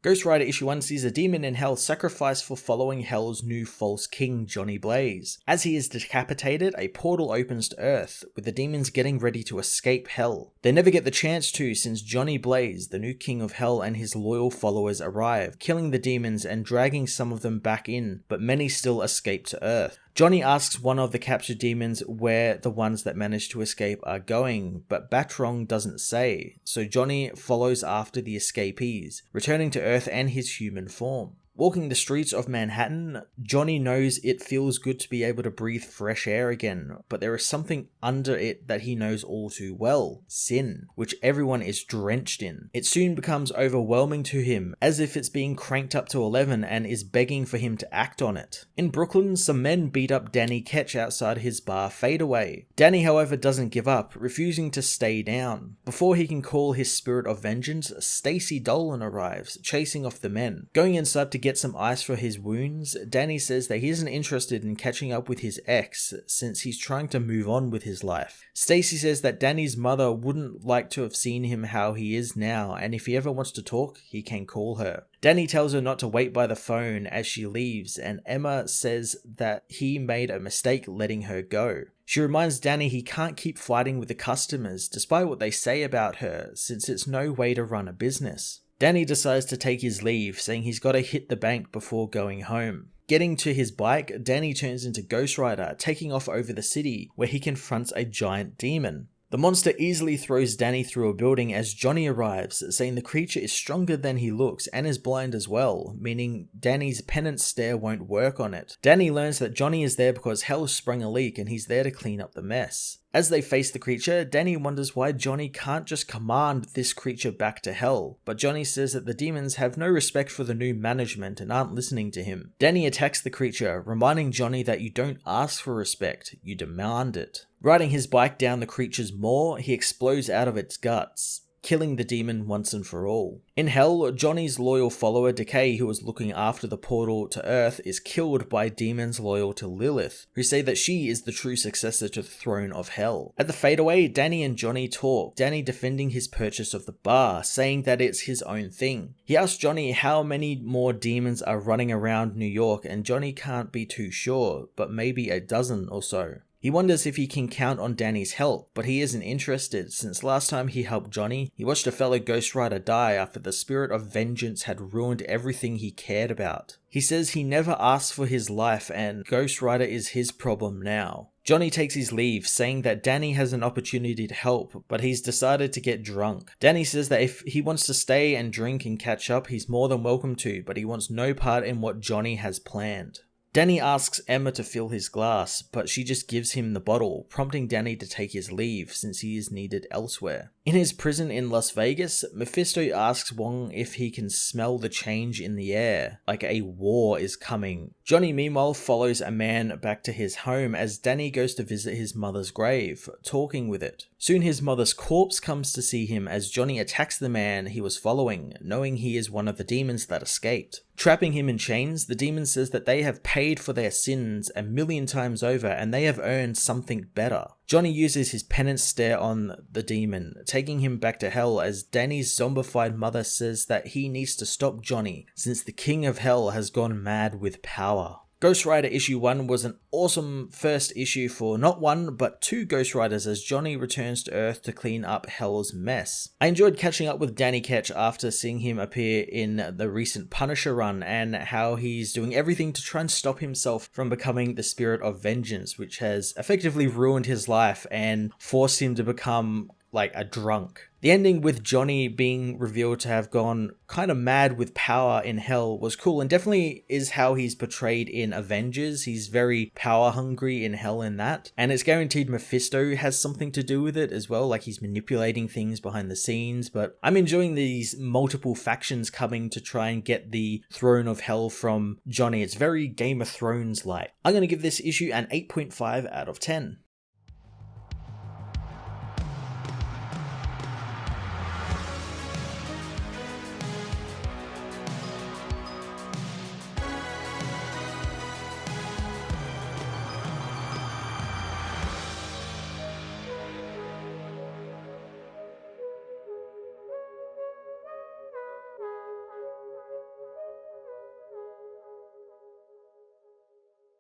Ghost Rider issue 1 sees a demon in hell sacrificed for following hell's new false king, Johnny Blaze. As he is decapitated, a portal opens to Earth, with the demons getting ready to escape hell. They never get the chance to since Johnny Blaze, the new king of hell, and his loyal followers arrive, killing the demons and dragging some of them back in, but many still escape to Earth. Johnny asks one of the captured demons where the ones that managed to escape are going, but Batrong doesn't say, so Johnny follows after the escapees, returning to Earth and his human form. Walking the streets of Manhattan, Johnny knows it feels good to be able to breathe fresh air again, but there is something under it that he knows all too well: sin, which everyone is drenched in. It soon becomes overwhelming to him, as if it's being cranked up to 11 and is begging for him to act on it. In Brooklyn, some men beat up Danny Ketch outside his bar Fadeaway. Danny, however, doesn't give up, refusing to stay down. Before he can call his spirit of vengeance, Stacy Dolan arrives, chasing off the men. Going inside to get some ice for his wounds, Danny says that he isn't interested in catching up with his ex since he's trying to move on with his life. Stacy says that Danny's mother wouldn't like to have seen him how he is now, and if he ever wants to talk, he can call her. Danny tells her not to wait by the phone as she leaves, and Emma says that he made a mistake letting her go. She reminds Danny he can't keep fighting with the customers despite what they say about her, since it's no way to run a business. Danny decides to take his leave, saying he's got to hit the bank before going home. Getting to his bike, Danny turns into Ghost Rider, taking off over the city, where he confronts a giant demon. The monster easily throws Danny through a building as Johnny arrives, saying the creature is stronger than he looks and is blind as well, meaning Danny's penance stare won't work on it. Danny learns that Johnny is there because hell sprung a leak and he's there to clean up the mess. As they face the creature, Danny wonders why Johnny can't just command this creature back to hell, but Johnny says that the demons have no respect for the new management and aren't listening to him. Danny attacks the creature, reminding Johnny that you don't ask for respect, you demand it. Riding his bike down the creature's maw, he explodes out of its guts, killing the demon once and for all. In hell, Johnny's loyal follower Decay, who was looking after the portal to Earth, is killed by demons loyal to Lilith, who say that she is the true successor to the throne of hell. At the fadeaway, Danny and Johnny talk, Danny defending his purchase of the bar, saying that it's his own thing. He asks Johnny how many more demons are running around New York, and Johnny can't be too sure, but maybe a dozen or so. He wonders if he can count on Danny's help, but he isn't interested since last time he helped Johnny, he watched a fellow Ghost Rider die after the spirit of vengeance had ruined everything he cared about. He says he never asked for his life and Ghost Rider is his problem now. Johnny takes his leave, saying that Danny has an opportunity to help, but he's decided to get drunk. Danny says that if he wants to stay and drink and catch up, he's more than welcome to, but he wants no part in what Johnny has planned. Danny asks Emma to fill his glass, but she just gives him the bottle, prompting Danny to take his leave since he is needed elsewhere. In his prison in Las Vegas, Mephisto asks Wong if he can smell the change in the air, like a war is coming. Johnny meanwhile follows a man back to his home as Danny goes to visit his mother's grave, talking with it. Soon his mother's corpse comes to see him as Johnny attacks the man he was following, knowing he is one of the demons that escaped. Trapping him in chains, the demon says that they have paid for their sins 1,000,000 times over and they have earned something better. Johnny uses his penance stare on the demon, taking him back to hell as Danny's zombified mother says that he needs to stop Johnny since the king of hell has gone mad with power. Ghost Rider issue 1 was an awesome first issue for not one but two Ghost Riders as Johnny returns to Earth to clean up hell's mess. I enjoyed catching up with Danny Ketch after seeing him appear in the recent Punisher run and how he's doing everything to try and stop himself from becoming the spirit of vengeance, which has effectively ruined his life and forced him to become like a drunk. The ending with Johnny being revealed to have gone kind of mad with power in hell was cool and definitely is how he's portrayed in Avengers. He's very power hungry in hell in that. And it's guaranteed Mephisto has something to do with it as well, like he's manipulating things behind the scenes. But I'm enjoying these multiple factions coming to try and get the throne of hell from Johnny. It's very Game of Thrones like. I'm going to give this issue an 8.5 out of 10.